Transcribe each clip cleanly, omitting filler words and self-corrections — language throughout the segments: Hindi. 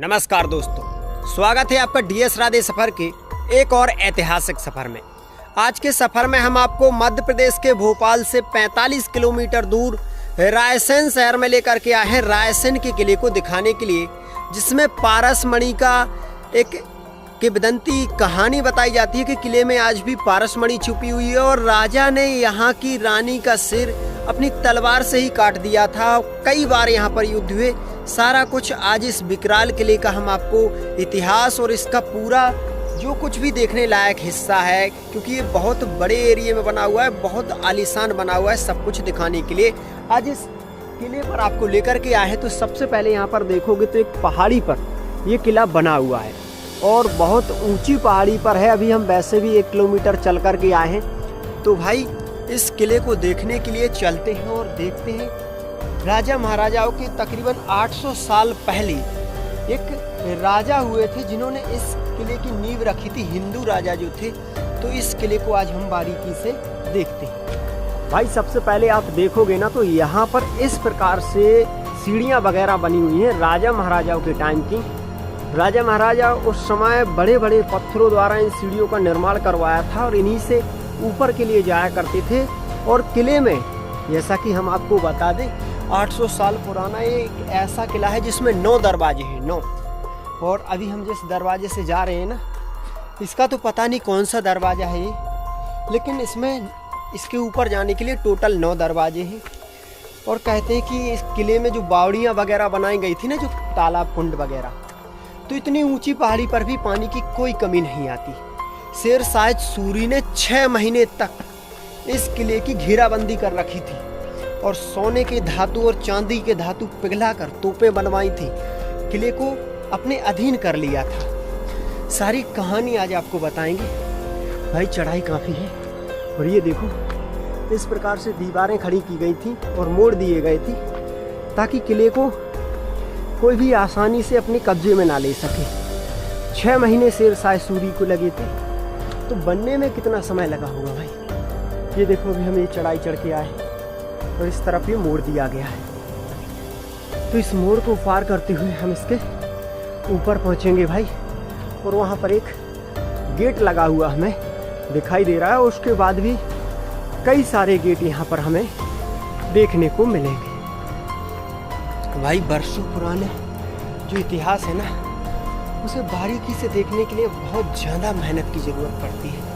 नमस्कार दोस्तों, स्वागत है आपका डीएस राधे सफ़र के एक और ऐतिहासिक सफ़र में। आज के सफ़र में हम आपको मध्य प्रदेश के भोपाल से 45 किलोमीटर दूर रायसेन शहर में लेकर के आए हैं। रायसेन के किले को दिखाने के लिए, जिसमें पारसमणि का एक किंवदंती कहानी बताई जाती है कि किले में आज भी पारसमणि छुपी हुई है और राजा ने यहाँ की रानी का सिर अपनी तलवार से ही काट दिया था। कई बार यहाँ पर युद्ध हुए। सारा कुछ आज इस विकराल किले का हम आपको इतिहास और इसका पूरा जो कुछ भी देखने लायक हिस्सा है, क्योंकि ये बहुत बड़े एरिया में बना हुआ है, बहुत आलीशान बना हुआ है, सब कुछ दिखाने के लिए आज इस किले पर आपको लेकर के आए हैं। तो सबसे पहले यहाँ पर देखोगे तो एक पहाड़ी पर ये किला बना हुआ है और बहुत ऊंची पहाड़ी पर है। अभी हम वैसे भी 1 किलोमीटर चल कर के आए हैं। तो भाई इस किले को देखने के लिए चलते हैं और देखते हैं राजा महाराजाओं के तकरीबन 800 साल पहले एक राजा हुए थे जिन्होंने इस किले की नींव रखी थी, हिंदू राजा जो थे। तो इस किले को आज हम बारीकी से देखते हैं। भाई सबसे पहले आप देखोगे ना तो यहाँ पर इस प्रकार से सीढ़ियाँ वगैरह बनी हुई हैं राजा महाराजाओं के टाइम की। राजा महाराजा उस समय बड़े बड़े पत्थरों द्वारा इन सीढ़ियों का निर्माण करवाया था और इन्हीं से ऊपर के लिए जाया करते थे। और किले में जैसा कि हम आपको बता दें 800 साल पुराना ये एक ऐसा किला है जिसमें 9 दरवाजे हैं, 9। और अभी हम जिस दरवाजे से जा रहे हैं ना, इसका तो पता नहीं कौन सा दरवाज़ा है ये, लेकिन इसके ऊपर जाने के लिए टोटल 9 दरवाजे हैं। और कहते हैं कि इस किले में जो बावड़ियाँ वगैरह बनाई गई थी ना, जो तालाब कुंड वगैरह, तो इतनी ऊंची पहाड़ी पर भी पानी की कोई कमी नहीं आती। शेर शायद सूरी ने 6 महीने तक इस किले की घेराबंदी कर रखी थी और सोने के धातु और चांदी के धातु पिघलाकर तोपें बनवाई थी, किले को अपने अधीन कर लिया था। सारी कहानी आज आपको बताएंगे। भाई चढ़ाई काफ़ी है और ये देखो इस प्रकार से दीवारें खड़ी की गई थी और मोड़ दिए गए थी ताकि किले को कोई भी आसानी से अपने कब्जे में ना ले सके। 6 महीने शेर शाह सूरी को लगे थे, तो बनने में कितना समय लगा होगा भाई। ये देखो अभी हम ये चढ़ाई चढ़ के आए और इस तरफ ये मोड़ दिया गया है। तो इस मोड़ को पार करते हुए हम इसके ऊपर पहुंचेंगे भाई। और वहाँ पर एक गेट लगा हुआ हमें दिखाई दे रहा है। उसके बाद भी कई सारे गेट यहाँ पर हमें देखने को मिलेंगे। भाई बरसों पुराने जो इतिहास है ना, उसे बारीकी से देखने के लिए बहुत ज़्यादा मेहनत की ज़रूरत पड़ती है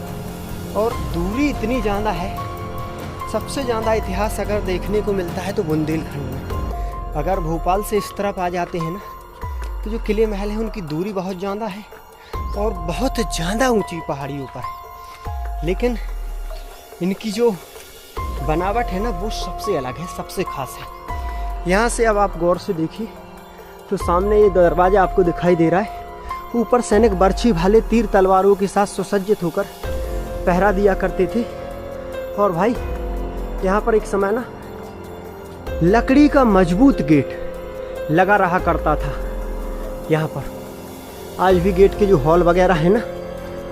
और दूरी इतनी ज़्यादा है। सबसे ज़्यादा इतिहास अगर देखने को मिलता है तो बुंदेलखंड में। अगर भोपाल से इस तरफ आ जाते हैं ना, तो जो किले महल हैं उनकी दूरी बहुत ज़्यादा है और बहुत ज़्यादा ऊंची पहाड़ियों पर है। लेकिन इनकी जो बनावट है ना, वो सबसे अलग है, सबसे खास है। यहाँ से अब आप गौर से देखिए तो सामने ये दरवाज़ा आपको दिखाई दे रहा है। ऊपर सैनिक बर्छी भाले तीर तलवारों के साथ सुसज्जित होकर पहरा दिया करते थे। और भाई यहाँ पर एक समय ना लकड़ी का मजबूत गेट लगा रहा करता था यहाँ पर। आज भी गेट के जो हॉल वगैरह है ना,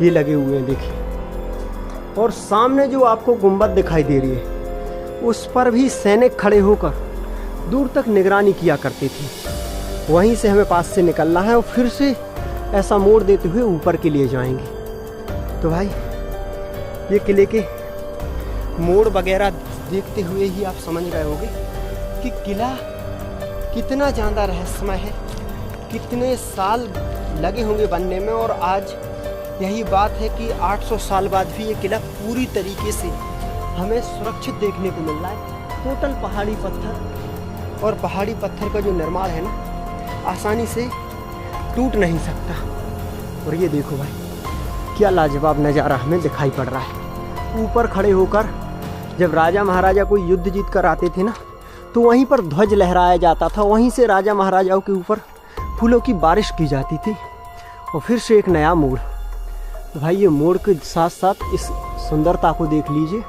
ये लगे हुए हैं देखिए। और सामने जो आपको गुंबद दिखाई दे रही है, उस पर भी सैनिक खड़े होकर दूर तक निगरानी किया करते थे। वहीं से हमें पास से निकलना है और फिर से ऐसा मोड़ देते हुए ऊपर के लिए जाएंगे। तो भाई ये किले के मोड़ वगैरह देखते हुए ही आप समझ गए होंगे कि किला कितना ज़्यादा रहस्यमय है, कितने साल लगे होंगे बनने में। और आज यही बात है कि 800 साल बाद भी ये किला पूरी तरीके से हमें सुरक्षित देखने को मिल रहा है। टोटल पहाड़ी पत्थर, और पहाड़ी पत्थर का जो निर्माण है ना, आसानी से टूट नहीं सकता। और ये देखो भाई क्या लाजवाब नज़ारा हमें दिखाई पड़ रहा है। ऊपर खड़े होकर जब राजा महाराजा कोई युद्ध जीत कर आते थे ना, तो वहीं पर ध्वज लहराया जाता था। वहीं से राजा महाराजाओं के ऊपर फूलों की बारिश की जाती थी। और फिर से एक नया मोड़। भाई ये मोड़ के साथ साथ इस सुंदरता को देख लीजिए।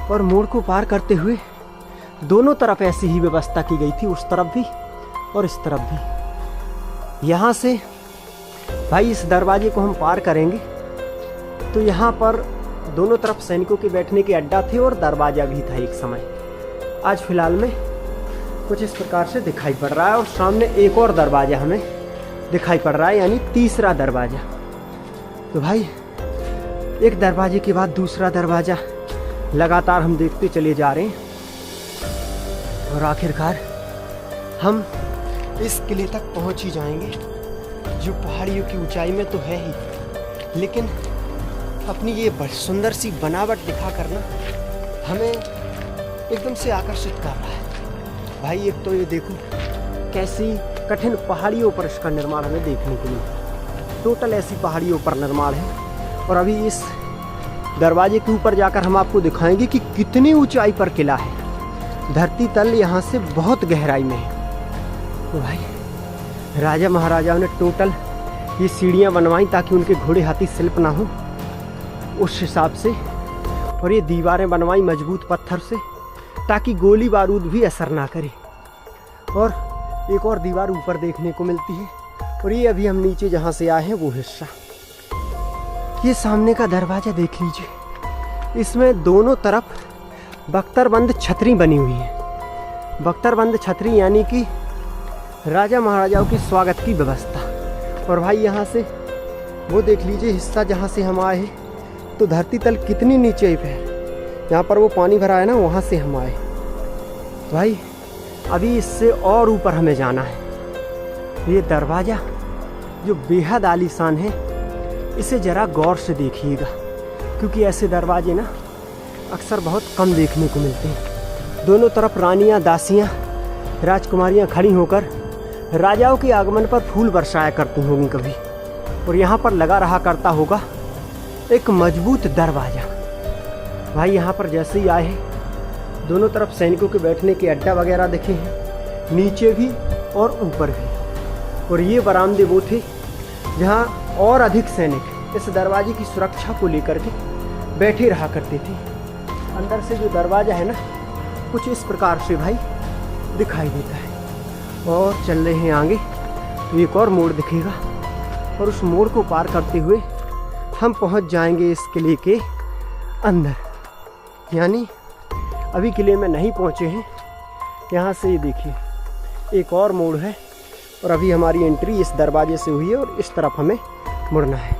और मोड़ को पार करते हुए दोनों तरफ ऐसी ही व्यवस्था की गई थी, उस तरफ भी और इस तरफ भी। यहाँ से भाई इस दरवाजे को हम पार करेंगे तो यहाँ पर दोनों तरफ सैनिकों के बैठने के अड्डा थे और दरवाजा भी था एक समय। आज फिलहाल में कुछ इस प्रकार से दिखाई पड़ रहा है। और सामने एक और दरवाजा हमें दिखाई पड़ रहा है, यानी तीसरा दरवाजा। तो भाई एक दरवाजे के बाद दूसरा दरवाजा लगातार हम देखते चले जा रहे हैं और आखिरकार हम इस किले तक पहुंच ही जाएंगे, जो पहाड़ियों की ऊंचाई में तो है ही, लेकिन अपनी ये सुंदर सी बनावट दिखा करना हमें एकदम से आकर्षित कर रहा है। भाई एक तो ये देखो कैसी कठिन पहाड़ियों पर इसका निर्माण हमें देखने को मिला। टोटल ऐसी पहाड़ियों पर निर्माण है और अभी इस दरवाजे के ऊपर जाकर हम आपको दिखाएंगे कि कितनी ऊंचाई पर किला है। धरती तल यहाँ से बहुत गहराई में है। तो भाई राजा महाराजाओं ने टोटल ये सीढ़ियाँ बनवाई ताकि उनके घोड़े हाथी स्लिप ना हो, उस हिसाब से। और ये दीवारें बनवाई मजबूत पत्थर से ताकि गोली बारूद भी असर ना करे। और एक और दीवार ऊपर देखने को मिलती है। और ये अभी हम नीचे जहाँ से आए हैं वो हिस्सा, ये सामने का दरवाजा देख लीजिए। इसमें दोनों तरफ बख्तरबंद छतरी बनी हुई है। बख्तरबंद छतरी यानी कि राजा महाराजाओं की स्वागत की व्यवस्था। और भाई यहाँ से वो देख लीजिए हिस्सा जहाँ से हम आए हैं, तो धरती तल कितनी नीचे पे है। यहाँ पर वो पानी भरा है ना, वहाँ से हम आए। भाई अभी इससे और ऊपर हमें जाना है। ये दरवाज़ा जो बेहद आलीशान है, इसे ज़रा गौर से देखिएगा, क्योंकि ऐसे दरवाजे ना अक्सर बहुत कम देखने को मिलते हैं। दोनों तरफ रानियाँ, दासियाँ, राजकुमारियाँ खड़ी होकर राजाओं के आगमन पर फूल बरसाया करती होंगी कभी। और यहाँ पर लगा रहा करता होगा एक मजबूत दरवाज़ा। भाई यहाँ पर जैसे ही आए हैं, दोनों तरफ सैनिकों के बैठने के अड्डा वगैरह दिखे हैं, नीचे भी और ऊपर भी। और ये बरामदे वो थे जहाँ और अधिक सैनिक इस दरवाजे की सुरक्षा को लेकर के बैठे रहा करते थे। अंदर से जो दरवाज़ा है ना, कुछ इस प्रकार से भाई दिखाई देता है। और चल रहे हैं आगे तो एक और मोड़ दिखेगा, और उस मोड़ को पार करते हुए हम पहुंच जाएंगे इस किले के अंदर। यानी अभी किले में नहीं पहुंचे हैं। यहाँ से ये देखिए एक और मोड़ है, और अभी हमारी एंट्री इस दरवाजे से हुई है और इस तरफ हमें मुड़ना है।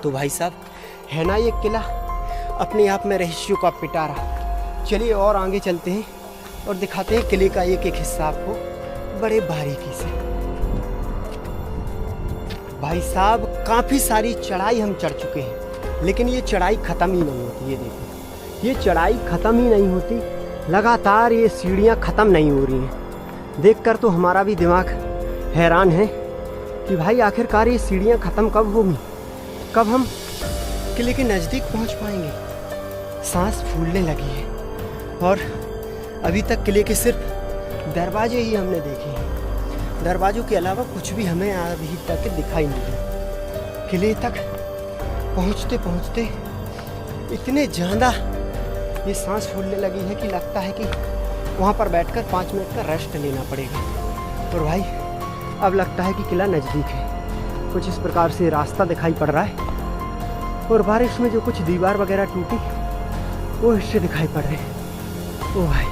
तो भाई साहब है ना ये किला अपने आप में रहस्यों का पिटारा। चलिए और आगे चलते हैं और दिखाते हैं किले का एक एक हिस्सा आपको बड़े बारीकी से। भाई साहब काफ़ी सारी चढ़ाई हम चढ़ चुके हैं, लेकिन ये चढ़ाई ख़त्म ही नहीं होती। ये देखो, ये चढ़ाई ख़त्म ही नहीं होती। लगातार ये सीढ़ियाँ ख़त्म नहीं हो रही हैं। देखकर तो हमारा भी दिमाग हैरान है कि भाई आखिरकार ये सीढ़ियाँ ख़त्म कब होंगी, कब हम किले के नज़दीक पहुँच पाएंगे। सांस फूलने लगी है, और अभी तक किले के सिर्फ दरवाजे ही हमने देखे हैं। दरवाजों के अलावा कुछ भी हमें अभी तक दिखाई नहीं दिया। किले तक पहुँचते पहुँचते इतने ज़्यादा ये सांस फूलने लगी है कि लगता है कि वहाँ पर बैठकर 5 मिनट का रेस्ट लेना पड़ेगा। और भाई अब लगता है कि किला नज़दीक है। कुछ इस प्रकार से रास्ता दिखाई पड़ रहा है, और बारिश में जो कुछ दीवार वगैरह टूटी वो हिस्से दिखाई पड़ रहे हैं। ओ भाई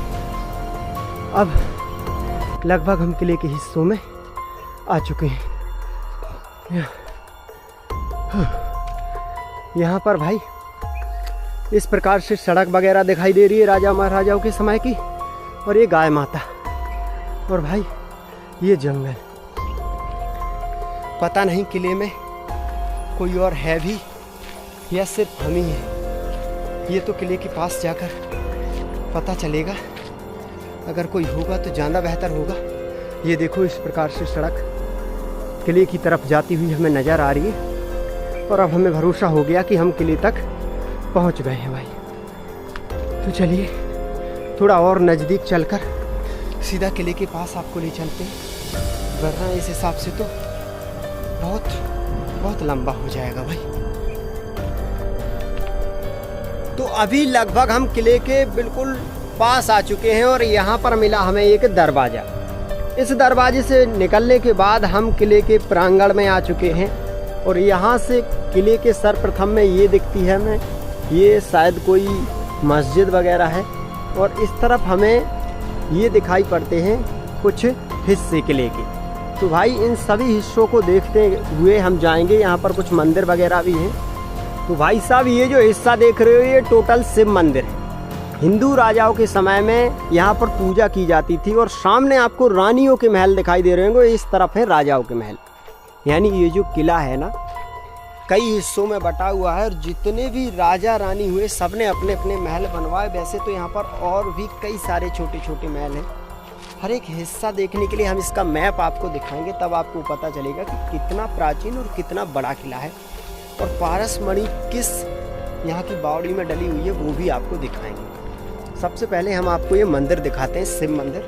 अब लगभग हम किले के हिस्सों में आ चुके हैं। यहाँ पर भाई इस प्रकार से सड़क वगैरह दिखाई दे रही है राजा महाराजाओं के समय की, और ये गाय माता, और भाई ये जंगल। पता नहीं किले में कोई और है भी या सिर्फ हम ही हैं। ये तो किले के पास जाकर पता चलेगा। अगर कोई होगा तो ज़्यादा बेहतर होगा। ये देखो इस प्रकार से सड़क किले की तरफ जाती हुई हमें नज़र आ रही है, और अब हमें भरोसा हो गया कि हम किले तक पहुंच गए हैं भाई। तो चलिए थोड़ा और नज़दीक चलकर सीधा किले के पास आपको ले चलते हैं, वरना इस हिसाब से तो बहुत लंबा हो जाएगा भाई। तो अभी लगभग हम किले के बिल्कुल पास आ चुके हैं, और यहाँ पर मिला हमें एक दरवाज़ा। इस दरवाजे से निकलने के बाद हम किले के प्रांगण में आ चुके हैं, और यहाँ से किले के सर्वप्रथम में ये दिखती है हमें, ये शायद कोई मस्जिद वगैरह है। और इस तरफ हमें ये दिखाई पड़ते हैं कुछ हिस्से किले के। तो भाई इन सभी हिस्सों को देखते हुए हम जाएंगे। यहाँ पर कुछ मंदिर वगैरह भी हैं। तो भाई साहब ये जो हिस्सा देख रहे हो ये टोटल शिव मंदिर है। हिंदू राजाओं के समय में यहाँ पर पूजा की जाती थी। और सामने आपको रानियों के महल दिखाई दे रहे होंगे, इस तरफ है राजाओं के महल। यानी ये जो किला है ना कई हिस्सों में बटा हुआ है और जितने भी राजा रानी हुए सब ने अपने अपने महल बनवाए। वैसे तो यहाँ पर और भी कई सारे छोटे छोटे महल हैं। हर एक हिस्सा देखने के लिए हम इसका मैप आपको दिखाएंगे, तब आपको पता चलेगा कि कितना प्राचीन और कितना बड़ा किला है। और पारसमणि किस यहाँ की बावड़ी में डली हुई है वो भी आपको दिखाएंगे। सबसे पहले हम आपको ये मंदिर दिखाते हैं, शिव मंदिर।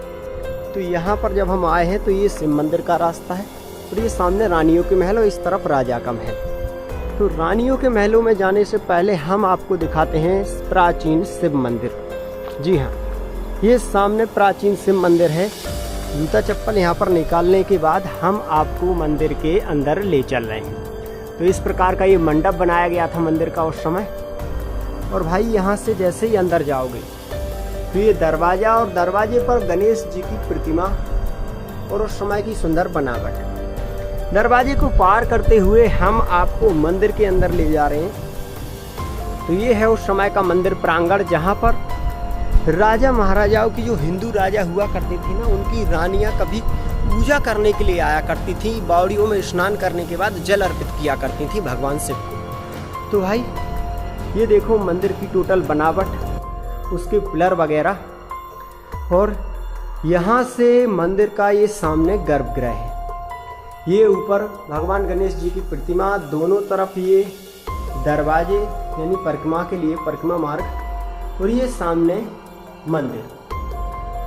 तो यहाँ पर जब हम आए हैं तो ये शिव मंदिर का रास्ता है और ये सामने रानियों के महल और इस तरफ राजा का महल। तो रानियों के महलों में जाने से पहले हम आपको दिखाते हैं प्राचीन शिव मंदिर। जी हाँ, ये सामने प्राचीन शिव मंदिर है। जूता चप्पल यहाँ पर निकालने के बाद हम आपको मंदिर के अंदर ले चल रहे हैं। तो इस प्रकार का ये मंडप बनाया गया था मंदिर का उस समय। और भाई यहाँ से जैसे ही अंदर जाओगे तो ये दरवाजा, और दरवाजे पर गणेश जी की प्रतिमा और उस समय की सुंदर बनावट। दरवाजे को पार करते हुए हम आपको मंदिर के अंदर ले जा रहे हैं। तो ये है उस समय का मंदिर प्रांगण, जहाँ पर राजा महाराजाओं की जो हिंदू राजा हुआ करते थे ना, उनकी रानियां कभी पूजा करने के लिए आया करती थी। बावड़ियों में स्नान करने के बाद जल अर्पित किया करती थी भगवान शिव को। तो भाई ये देखो मंदिर की टोटल बनावट, उसके पिलर वगैरह। और यहाँ से मंदिर का ये सामने गर्भगृह है। ये ऊपर भगवान गणेश जी की प्रतिमा, दोनों तरफ ये दरवाजे यानी परिक्रमा के लिए परिक्रमा मार्ग, और ये सामने मंदिर।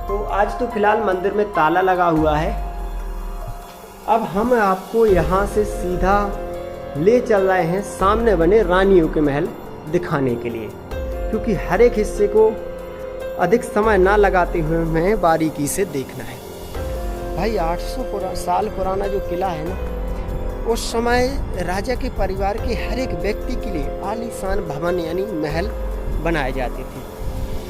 तो आज तो फिलहाल मंदिर में ताला लगा हुआ है। अब हम आपको यहाँ से सीधा ले चल रहे हैं सामने बने रानियों के महल दिखाने के लिए, क्योंकि हर एक हिस्से को अधिक समय ना लगाते हुए हमें बारीकी से देखना है। भाई 800 साल पुराना जो किला है ना, उस समय राजा के परिवार के हर एक व्यक्ति के लिए आलीशान भवन यानी महल बनाए जाते थे।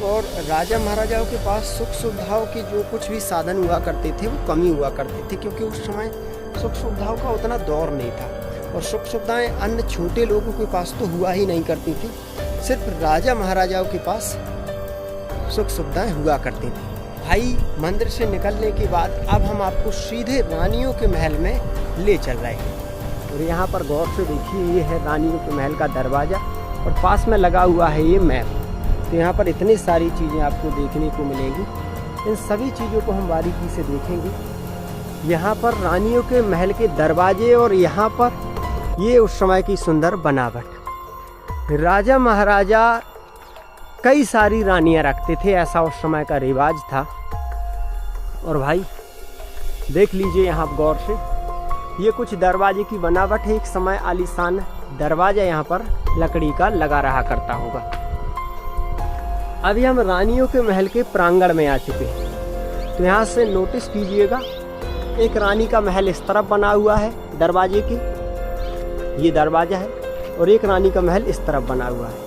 और राजा महाराजाओं के पास सुख सुविधाओं के जो कुछ भी साधन हुआ करते थे वो कमी हुआ करते थे, क्योंकि उस समय सुख सुविधाओं का उतना दौर नहीं था। और सुख सुविधाएं अन्य छोटे लोगों के पास तो हुआ ही नहीं करती थी, सिर्फ राजा महाराजाओं के पास सुख सुविधाएं हुआ करती थी। भाई मंदिर से निकलने के बाद अब हम आपको सीधे रानियों के महल में ले चल रहे हैं। और यहाँ पर गौर से देखिए, ये है रानियों के महल का दरवाज़ा और पास में लगा हुआ है ये मैप। तो यहाँ पर इतनी सारी चीज़ें आपको देखने को मिलेंगी। इन सभी चीज़ों को हम बारीकी से देखेंगे। यहाँ पर रानियों के महल के दरवाजे और यहाँ पर ये उस समय की सुंदर बनावट। राजा महाराजा कई सारी रानियाँ रखते थे, ऐसा उस समय का रिवाज था। और भाई देख लीजिए यहाँ गौर से, ये कुछ दरवाजे की बनावट है। एक समय आलीशान दरवाजा यहाँ पर लकड़ी का लगा रहा करता होगा। अभी हम रानियों के महल के प्रांगण में आ चुके हैं। तो यहाँ से नोटिस कीजिएगा, एक रानी का महल इस तरफ बना हुआ है दरवाजे के, ये दरवाजा है, और एक रानी का महल इस तरफ बना हुआ है।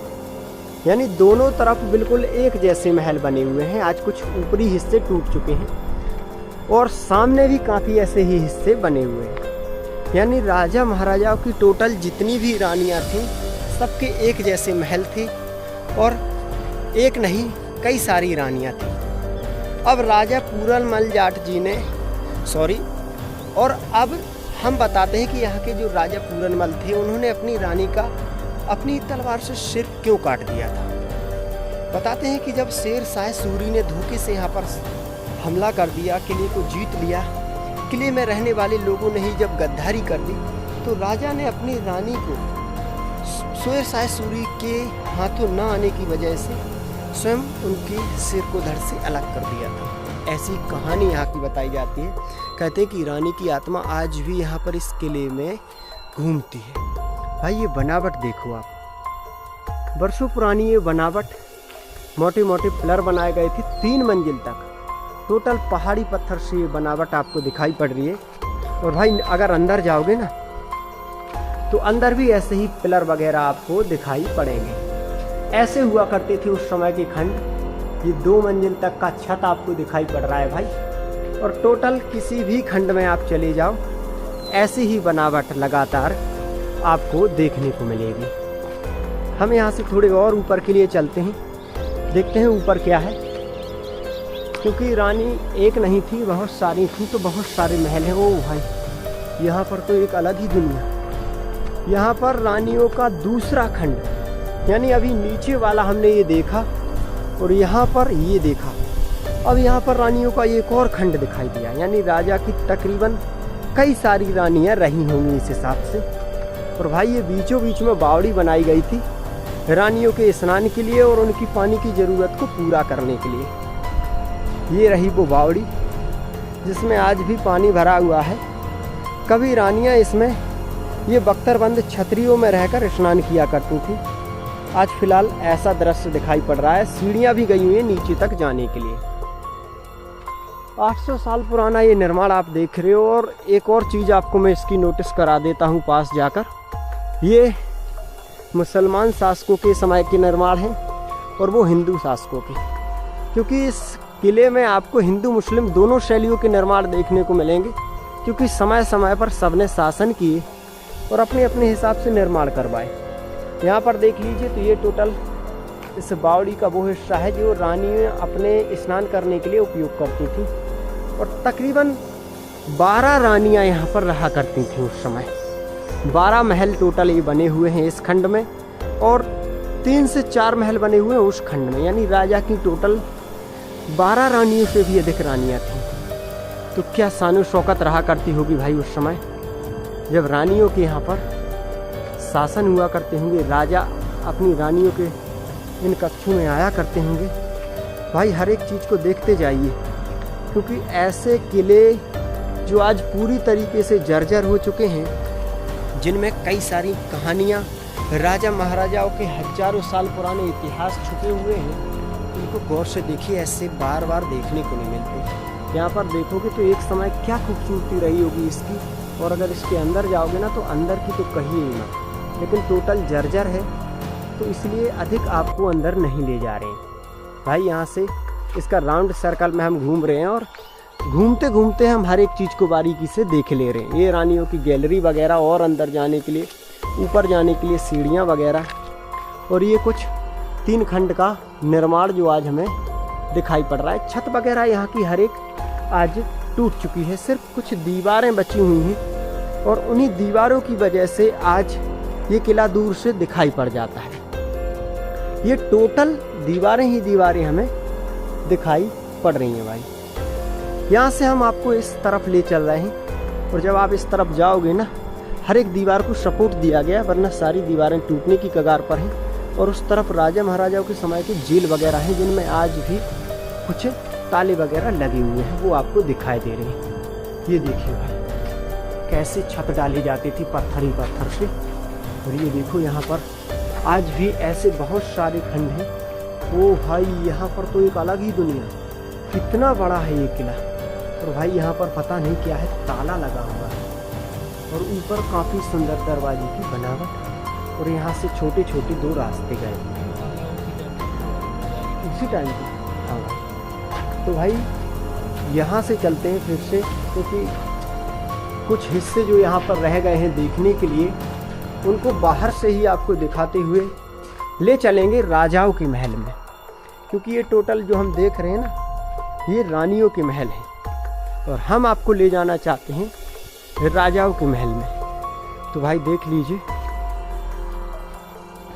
यानी दोनों तरफ बिल्कुल एक जैसे महल बने हुए हैं। आज कुछ ऊपरी हिस्से टूट चुके हैं और सामने भी काफ़ी ऐसे ही हिस्से बने हुए हैं। यानी राजा महाराजाओं की टोटल जितनी भी रानियां थीं सबके एक जैसे महल थे, और एक नहीं कई सारी रानियां थीं। अब राजा पूरनमल जाट जी ने और अब हम बताते हैं कि यहाँ के जो राजा पूरनमल थे उन्होंने अपनी रानी का अपनी तलवार से सिर क्यों काट दिया था। बताते हैं कि जब शेर शाह सूरी ने धोखे से यहाँ पर हमला कर दिया, किले को जीत लिया, किले में रहने वाले लोगों ने ही जब गद्दारी कर दी, तो राजा ने अपनी रानी को शेर शाह सूरी के हाथों न आने की वजह से स्वयं उनके सिर को धड़ से अलग कर दिया था। ऐसी कहानी यहाँ की बताई जाती है। कहते हैं कि रानी की आत्मा आज भी यहाँ पर इस किले में घूमती है। भाई ये बनावट देखो आप, वर्षों पुरानी ये बनावट, मोटे मोटे पिलर बनाए गए थे 3 मंजिल तक। टोटल पहाड़ी पत्थर से ये बनावट आपको दिखाई पड़ रही है। और भाई अगर अंदर जाओगे ना तो अंदर भी ऐसे ही पिलर वगैरह आपको दिखाई पड़ेंगे। ऐसे हुआ करते थे उस समय के खंड। ये 2 मंजिल तक का छत आपको दिखाई पड़ रहा है भाई। और टोटल किसी भी खंड में आप चले जाओ ऐसी ही बनावट लगातार आपको देखने को मिलेगी। हम यहाँ से थोड़े और ऊपर के लिए चलते हैं, देखते हैं ऊपर क्या है। क्योंकि रानी एक नहीं थी, बहुत सारी थी, तो बहुत सारे महल हैं। ओ भाई, यहाँ पर तो एक अलग ही दुनिया। यहाँ पर रानियों का दूसरा खंड, यानी अभी नीचे वाला हमने ये देखा और यहाँ पर ये देखा। अब यहाँ पर रानियों का एक और खंड दिखाई दिया, यानी राजा की तकरीबन कई सारी रानियाँ रही होंगी इस हिसाब से। और भाई ये बीचों बीच में बावड़ी बनाई गई थी रानियों के स्नान के लिए और उनकी पानी की ज़रूरत को पूरा करने के लिए। ये रही वो बावड़ी जिसमें आज भी पानी भरा हुआ है। कभी रानियां इसमें ये बख्तरबंद छतरियों में रहकर स्नान किया करती थी। आज फिलहाल ऐसा दृश्य दिखाई पड़ रहा है। सीढ़ियां भी गई हुई हैं नीचे तक जाने के लिए। 800 साल पुराना ये निर्माण आप देख रहे हो। और एक और चीज़ आपको मैं इसकी नोटिस करा देता हूँ पास जाकर। ये मुसलमान शासकों के समय के निर्माण हैं और वो हिंदू शासकों के, क्योंकि इस किले में आपको हिंदू मुस्लिम दोनों शैलियों के निर्माण देखने को मिलेंगे। क्योंकि समय समय पर सबने शासन किए और अपने अपने हिसाब से निर्माण करवाए। यहाँ पर देख लीजिए तो ये टोटल इस बावड़ी का वो हिस्सा है जो रानियाँ अपने स्नान करने के लिए उपयोग करती थी। और तकरीबन 12 रानियाँ यहाँ पर रहा करती थी उस समय। 12 महल टोटल ये बने हुए हैं इस खंड में और 3 से 4 महल बने हुए हैं उस खंड में। यानी राजा की टोटल 12 रानियों से भी अधिक रानियाँ थीं। तो क्या शान शौकत रहा करती होगी भाई उस समय जब रानियों के यहाँ पर शासन हुआ करते होंगे। राजा अपनी रानियों के इन कक्षों में आया करते होंगे। भाई हर एक चीज़ को देखते जाइए, क्योंकि ऐसे किले जो आज पूरी तरीके से जर्जर हो चुके हैं, जिनमें कई सारी कहानियाँ राजा महाराजाओं के हजारों साल पुराने इतिहास छुपे हुए हैं, इनको गौर से देखिए। ऐसे बार बार देखने को नहीं मिलते। यहाँ पर देखोगे तो एक समय क्या खूबसूरती रही होगी इसकी, और अगर इसके अंदर जाओगे ना तो अंदर की तो कहिए ही ना। लेकिन टोटल जर्जर है तो इसलिए अधिक आपको अंदर नहीं ले जा रहे हैं। भाई यहाँ से इसका राउंड सर्कल में हम घूम रहे हैं और घूमते घूमते हम हर एक चीज़ को बारीकी से देख ले रहे हैं। ये रानियों की गैलरी वगैरह और अंदर जाने के लिए, ऊपर जाने के लिए सीढ़ियाँ वगैरह, और ये कुछ 3 खंड का निर्माण जो आज हमें दिखाई पड़ रहा है। छत वगैरह यहाँ की हर एक आज टूट चुकी है, सिर्फ कुछ दीवारें बची हुई हैं और उन्हीं दीवारों की वजह से आज ये किला दूर से दिखाई पड़ जाता है। ये टोटल दीवारें ही दीवारें हमें दिखाई पड़ रही हैं भाई। यहाँ से हम आपको इस तरफ ले चल रहे हैं और जब आप इस तरफ जाओगे ना, हर एक दीवार को सपोर्ट दिया गया, वरना सारी दीवारें टूटने की कगार पर हैं। और उस तरफ राजा महाराजाओं के समय की जेल वगैरह हैं, जिनमें आज भी कुछ ताले वगैरह लगे हुए हैं, वो आपको दिखाई दे रहे हैं। ये देखिए भाई कैसे छत डाली जाती थी पत्थर ही पत्थर से। और ये देखो यहाँ पर आज भी ऐसे बहुत सारे खंड हैं। ओ भाई यहाँ पर तो एक अलग ही दुनिया, कितना बड़ा है ये किला। और भाई यहाँ पर पता नहीं क्या है, ताला लगा हुआ है और ऊपर काफ़ी सुंदर दरवाजे की बनावट। और यहाँ से छोटे छोटे 2 रास्ते गए उसी टाइम पे। हाँ भाई, तो भाई यहाँ से चलते हैं फिर से, क्योंकि कुछ हिस्से जो यहाँ पर रह गए हैं देखने के लिए, उनको बाहर से ही आपको दिखाते हुए ले चलेंगे राजाओं के महल में। क्योंकि ये टोटल जो हम देख रहे हैं ना, ये रानियों के महल हैं और हम आपको ले जाना चाहते हैं राजाओं के महल में। तो भाई देख लीजिए,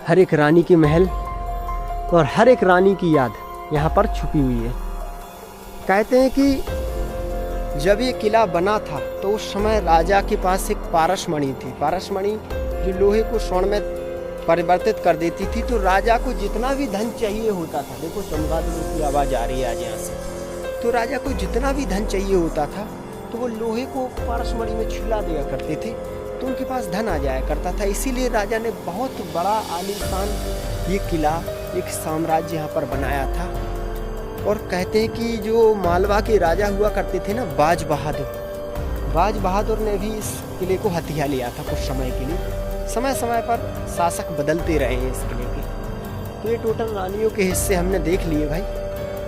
हर एक रानी के महल और हर एक रानी की याद यहाँ पर छुपी हुई है। कहते हैं कि जब ये किला बना था तो उस समय राजा के पास एक पारसमणि थी। पारसमणि जो लोहे को स्वर्ण में परिवर्तित कर देती थी। तो राजा को जितना भी धन चाहिए होता था, देखो चमगादड़ की आवाज़ आ रही है आज यहाँ से, तो राजा को जितना भी धन चाहिए होता था तो वो लोहे को पारसमणि में छिला दिया करते थे, तो उनके पास धन आ जाया करता था। इसीलिए राजा ने बहुत बड़ा आलीशान ये किला, एक साम्राज्य यहाँ पर बनाया था। और कहते हैं कि जो मालवा के राजा हुआ करते थे ना, बाज बहादुर ने भी इस किले को हथिया लिया था कुछ समय के लिए। समय समय पर शासक बदलते रहे हैं इस किले के। तो ये टोटल रानियों के हिस्से हमने देख लिए भाई।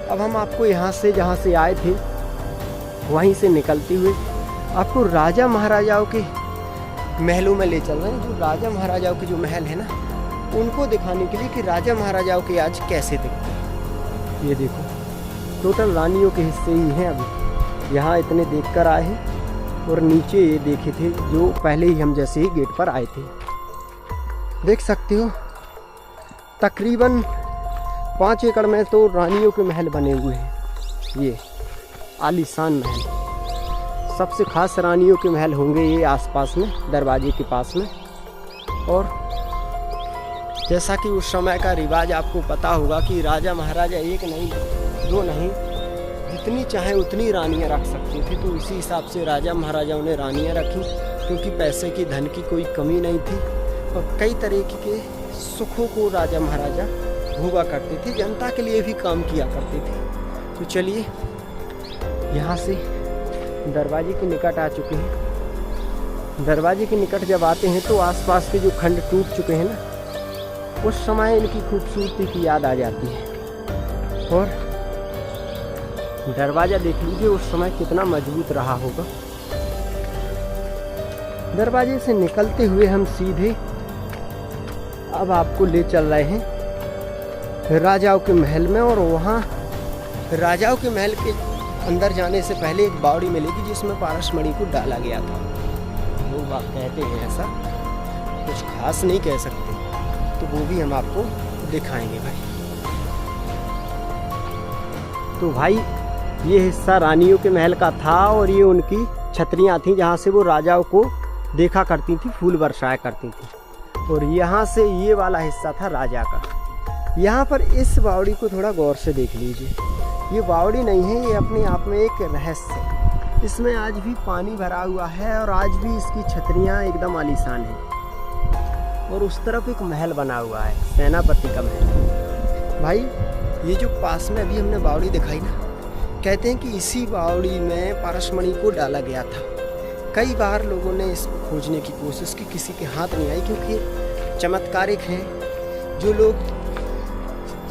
अब हम आपको यहाँ से, जहाँ से आए थे, वहीं से निकलते हुए आपको राजा महाराजाओं के महलों में ले चल रहे हैं। जो राजा महाराजाओं के जो महल है ना, उनको दिखाने के लिए कि राजा महाराजाओं के आज कैसे दिखते हैं। ये देखो, टोटल रानियों के हिस्से ही हैं। अभी यहाँ इतने देख कर आए हैं और नीचे ये देखे थे जो पहले ही हम जैसे ही गेट पर आए थे। देख सकते हो तकरीबन 5 एकड़ में तो रानियों के महल बने हुए हैं। ये आलीशान महल, सबसे खास रानियों के महल होंगे ये आसपास में, दरवाजे के पास में। और जैसा कि उस समय का रिवाज आपको पता होगा कि राजा महाराजा एक नहीं दो नहीं, जितनी चाहे उतनी रानियां रख सकते थे। तो इसी हिसाब से राजा महाराजाओं ने रानियां रखी, क्योंकि पैसे की धन की कोई कमी नहीं थी और कई तरीके के सुखों को राजा महाराजा भोगा करते थे, जनता के लिए भी काम किया करते थे। तो चलिए यहाँ से दरवाजे के निकट आ चुके हैं। दरवाजे के निकट जब आते हैं तो आसपास के जो खंड टूट चुके हैं ना, उस समय इनकी खूबसूरती की याद आ जाती है। और दरवाज़ा देख लीजिए उस समय कितना मजबूत रहा होगा। दरवाजे से निकलते हुए हम सीधे अब आपको ले चल रहे हैं राजाओं के महल में। और वहाँ राजाओं के महल के अंदर जाने से पहले एक बावड़ी मिलेगी जिसमें पारसमणि को डाला गया था। लोग बात कहते हैं ऐसा, कुछ खास नहीं कह सकते, तो वो भी हम आपको दिखाएंगे भाई। तो भाई ये हिस्सा रानियों के महल का था और ये उनकी छतरियाँ थीं जहाँ से वो राजाओं को देखा करती थी, फूल बरसाया करती थी। और यहाँ से ये वाला हिस्सा था राजा का। यहाँ पर इस बावड़ी को थोड़ा गौर से देख लीजिए। ये बावड़ी नहीं है, ये अपने आप में एक रहस्य है। इसमें आज भी पानी भरा हुआ है और आज भी इसकी छतरियाँ एकदम आलीशान हैं। और उस तरफ एक महल बना हुआ है, सेनापति का महल। भाई ये जो पास में अभी हमने बावड़ी दिखाई ना, कहते हैं कि इसी बावड़ी में पारसमणि को डाला गया था। कई बार लोगों ने इसको खोजने की कोशिश की, किसी के हाथ नहीं आई, क्योंकि चमत्कारिक हैं। जो लोग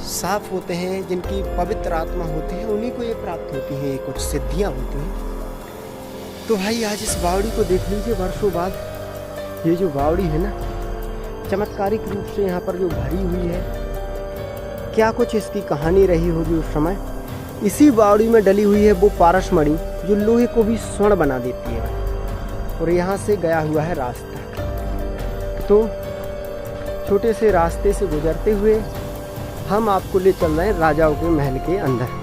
साफ होते हैं, जिनकी पवित्र आत्मा होती है, उन्हीं को ये प्राप्त होती है, कुछ सिद्धियां होती हैं। तो भाई आज इस बावड़ी को देख लीजिए, वर्षों बाद ये जो बावड़ी है ना, चमत्कारिक रूप से यहाँ पर जो भरी हुई है, क्या कुछ इसकी कहानी रही होगी उस समय। इसी बावड़ी में डली हुई है वो पारसमणि जो लोहे को भी स्वर्ण बना देती है। और यहाँ से गया हुआ है रास्ता। तो छोटे से रास्ते से गुजरते हुए हम आपको ले चल रहे हैं राजाओं के महल के अंदर।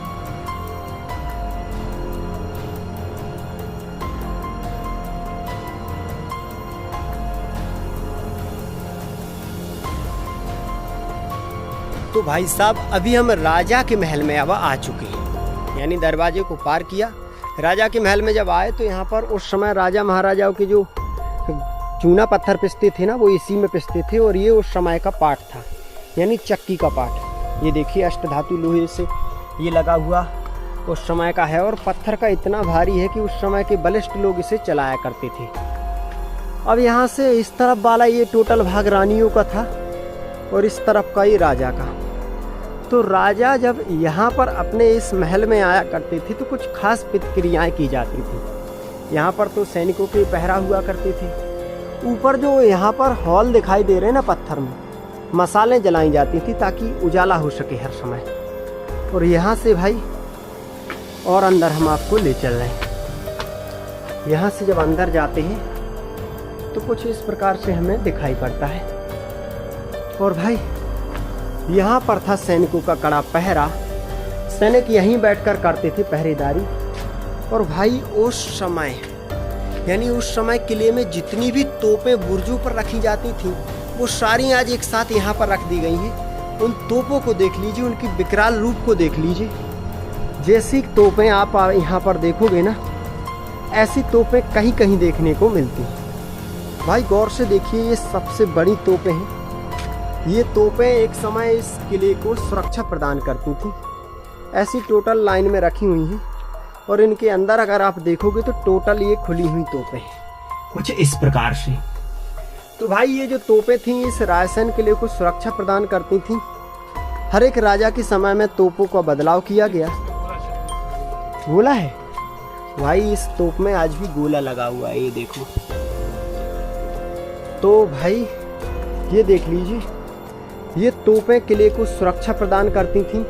तो भाई साहब अभी हम राजा के महल में अब आ चुके हैं, यानी दरवाजे को पार किया। राजा के महल में जब आए तो यहाँ पर उस समय राजा महाराजाओं के जो चूना पत्थर पिसते थे ना, वो इसी में पिसते थे। और ये उस समय का पाट था, यानी चक्की का पाट। ये देखिए अष्टधातु लोहे से ये लगा हुआ उस समय का है, और पत्थर का इतना भारी है कि उस समय के बलिष्ठ लोग इसे चलाया करते थे। अब यहाँ से इस तरफ वाला ये टोटल भाग रानियों का था और इस तरफ का ये राजा का। तो राजा जब यहाँ पर अपने इस महल में आया करते थे तो कुछ खास प्रतिक्रियाएँ की जाती थी। यहाँ पर तो सैनिकों के पहरा हुआ करते थे। ऊपर जो यहाँ पर हॉल दिखाई दे रहे हैं ना पत्थर में, मसालें जलाई जाती थी ताकि उजाला हो सके हर समय। और यहाँ से भाई और अंदर हम आपको ले चल रहे हैं। यहाँ से जब अंदर जाते हैं तो कुछ इस प्रकार से हमें दिखाई पड़ता है। और भाई यहाँ पर था सैनिकों का कड़ा पहरा। सैनिक यहीं बैठकर करते थे पहरेदारी। और भाई उस समय, यानी उस समय किले में जितनी भी तोपें बुर्जों पर रखी जाती थी, वो सारी आज एक साथ यहाँ पर रख दी गई हैं। उन तोपों को देख लीजिए, उनकी विकराल रूप को देख लीजिए। जैसी तोपें आप यहाँ पर देखोगे ना, ऐसी तोपें कहीं कहीं देखने को मिलती हैं। भाई गौर से देखिए, ये सबसे बड़ी तोपें हैं। ये तोपें एक समय इस किले को सुरक्षा प्रदान करती थी। ऐसी टोटल लाइन में रखी हुई हैं। और इनके अंदर अगर आप देखोगे तो टोटल ये खुली हुई तोपें हैं, कुछ इस प्रकार से। तो भाई ये जो तोपें थीं इस रायसेन किले को सुरक्षा प्रदान करती थीं। हर एक राजा के समय में तोपों का बदलाव किया गया। बोला है भाई इस तोप में आज भी गोला लगा हुआ है, ये देखो। तो भाई ये देख लीजिए, ये तोपें किले को सुरक्षा प्रदान करती थीं।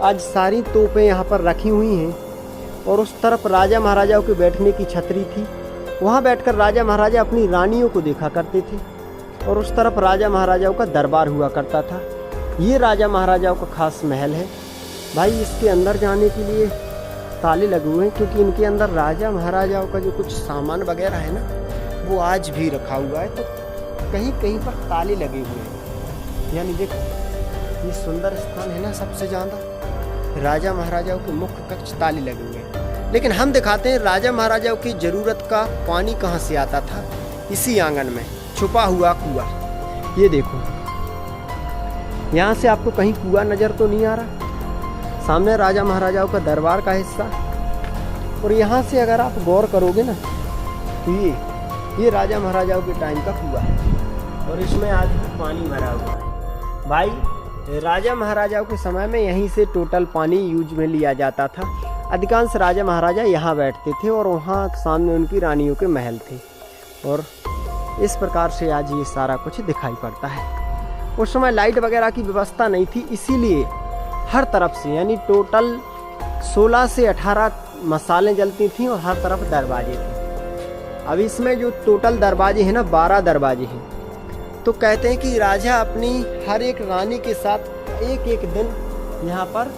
आज सारी तोपें यहाँ पर रखी हुई हैं और उस तरफ राजा महाराजाओं के बैठने की छतरी थी। वहाँ बैठकर राजा महाराजा अपनी रानियों को देखा करते थे और उस तरफ राजा महाराजाओं का दरबार हुआ करता था। ये राजा महाराजाओं का खास महल है भाई। इसके अंदर जाने के लिए ताले लगे हुए हैं क्योंकि इनके अंदर राजा महाराजाओं का जो कुछ सामान वगैरह है ना, वो आज भी रखा हुआ है। तो कहीं कहीं पर ताले लगे हुए हैं। यानी देखो, ये सुंदर स्थान है ना, सबसे ज़्यादा राजा महाराजाओं के मुख्य कक्ष ताले लगे हुए हैं। लेकिन हम दिखाते हैं राजा महाराजाओं की ज़रूरत का पानी कहाँ से आता था। इसी आंगन में छुपा हुआ कुआं, ये देखो। यहाँ से आपको कहीं कुआं नज़र तो नहीं आ रहा। सामने राजा महाराजाओं का दरबार का हिस्सा, और यहाँ से अगर आप गौर करोगे ना, तो ये राजा महाराजाओं के टाइम का कुआं है और इसमें आज भी पानी भरा हुआ है भाई। राजा महाराजाओं के समय में यहीं से टोटल पानी यूज में लिया जाता था। अधिकांश राजा महाराजा यहाँ बैठते थे और वहाँ सामने उनकी रानियों के महल थे, और इस प्रकार से आज ये सारा कुछ दिखाई पड़ता है। उस समय लाइट वगैरह की व्यवस्था नहीं थी, इसीलिए हर तरफ से यानी टोटल 16 से 18 मसालें जलती थीं और हर तरफ दरवाजे थे। अब इसमें जो टोटल दरवाजे हैं ना, 12 दरवाजे हैं। तो कहते हैं कि राजा अपनी हर एक रानी के साथ एक एक दिन यहाँ पर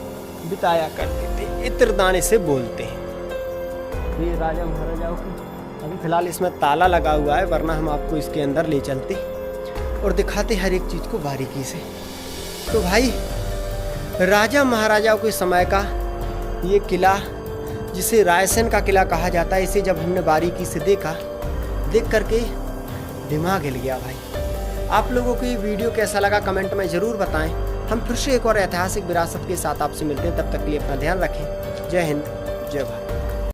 बिताया करते थे। इत्रदाने से बोलते हैं। ये राजा महाराजाओं की अभी फिलहाल इसमें ताला लगा हुआ है, वरना हम आपको इसके अंदर ले चलते और दिखाते हर एक चीज़ को बारीकी से। तो भाई राजा महाराजाओं के समय का ये किला, जिसे रायसेन का किला कहा जाता है, इसे जब हमने बारीकी से देख करके दिमाग हिल गया भाई। आप लोगों को ये वीडियो कैसा लगा कमेंट में ज़रूर बताएं। हम फिर से एक और ऐतिहासिक विरासत के साथ आपसे मिलते हैं। तब तक के लिए अपना ध्यान रखें। जय हिंद, जय भारत।